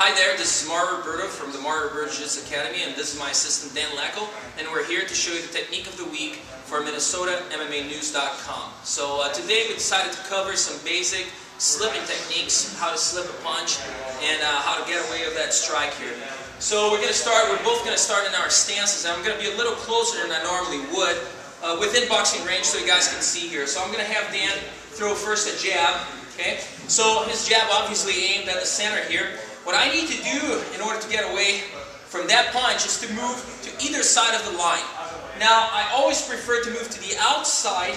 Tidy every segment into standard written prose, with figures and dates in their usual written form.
Hi there, this is MRJJA from the MRJJA Academy, and this is my assistant Dan Lackel, and we're here to show you the technique of the week for MNNMMANEWS.com. So today we decided to cover some basic slipping techniques, how to slip a punch, and how to get away with that strike here. So we're both going to start in our stances, and I'm going to be a little closer than I normally would, within boxing range so you guys can see here. So I'm going to have Dan throw first a jab, okay? So his jab obviously aimed at the center here. What I need to do in order to get away from that punch is to move to either side of the line. Now, I always prefer to move to the outside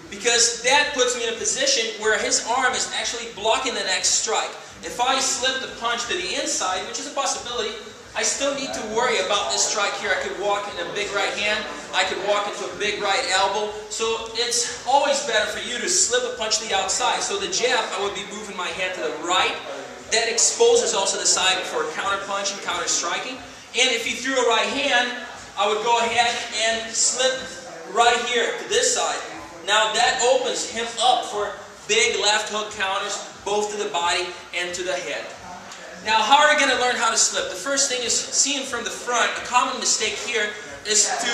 because that puts me in a position where his arm is actually blocking the next strike. If I slip the punch to the inside, which is a possibility, I still need to worry about this strike here. I could walk in a big right hand, I could walk into a big right elbow. So it's always better for you to slip a punch to the outside. So the jab, I would be moving my head to the right. That exposes also the side for counter punch and counter striking. And if he threw a right hand, I would go ahead and slip right here to this side. Now that opens him up for big left hook counters, both to the body and to the head. Now how are we going to learn how to slip? The first thing is seeing from the front. A common mistake here is to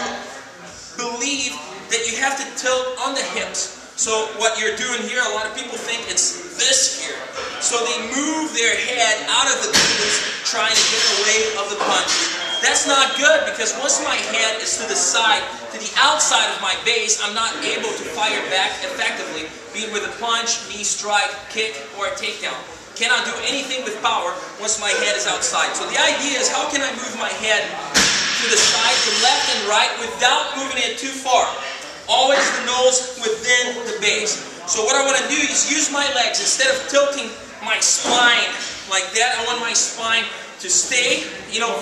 believe that you have to tilt on the hips. So what you're doing here, a lot of people think it's this here. So they move their head out of the cleats trying to get away of the punch. That's not good because once my head is to the side, to the outside of my base, I'm not able to fire back effectively, be it with a punch, knee strike, kick, or a takedown. Cannot do anything with power once my head is outside. So the idea is how can I move my head to the side, to left and right, without moving it too far. Always the nose within the base. So what I want to do is use my legs. Instead of tilting my spine like that, I want my spine to stay,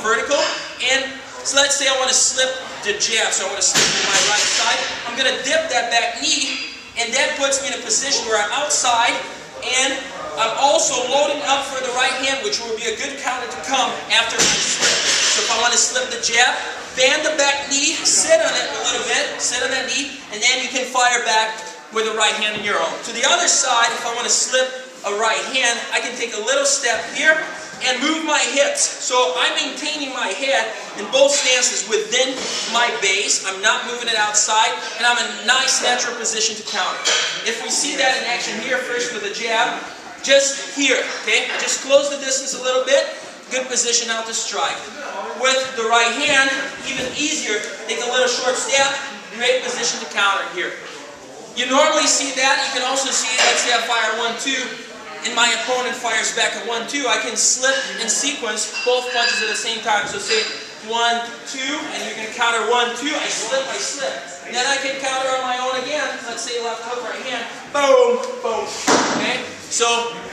vertical. And so let's say I want to slip the jab. So I want to slip to my right side. I'm going to dip that back knee, and that puts me in a position where I'm outside, and I'm also loading up for the right hand, which will be a good counter to come after I slip. So if I want to slip the jab, bend the back knee, sit on it a little bit, sit on that knee, and then you can fire back with the right hand on your own. To the other side, if I want to slip a right hand, I can take a little step here and move my hips. So I'm maintaining my head in both stances within my base. I'm not moving it outside, and I'm in a nice natural position to counter. If we see that in action here, first with a jab, just here, okay? I just close the distance a little bit. Good position out to strike. With the right hand, even easier, take a little short step, great position to counter here. You normally see that. You can also see, let's say I fire 1-2, and my opponent fires back a 1-2. I can slip and sequence both punches at the same time. So say 1-2, and you can counter 1-2, I slip, I slip. And then I can counter on my own again. Let's say left hook, right hand, boom, boom. Okay? So,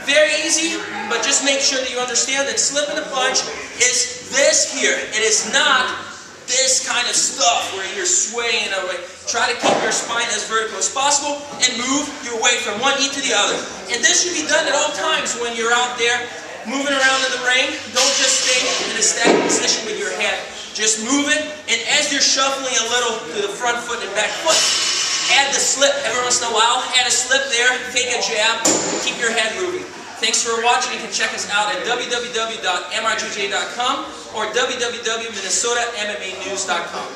very easy, but just make sure that you understand that slipping a punch is this here. It is not this kind of stuff where you're swaying away. Try to keep your spine as vertical as possible and move your way from one knee to the other. And this should be done at all times when you're out there moving around in the ring. Don't just stay in a static position with your head. Just move it, and as you're shuffling a little to the front foot and back foot, add the slip every once in a while. Add a slip there, take a jab, keep your head moving. Thanks for watching. You can check us out at www.MRJJA.com or www.MNNMMANEWS.com.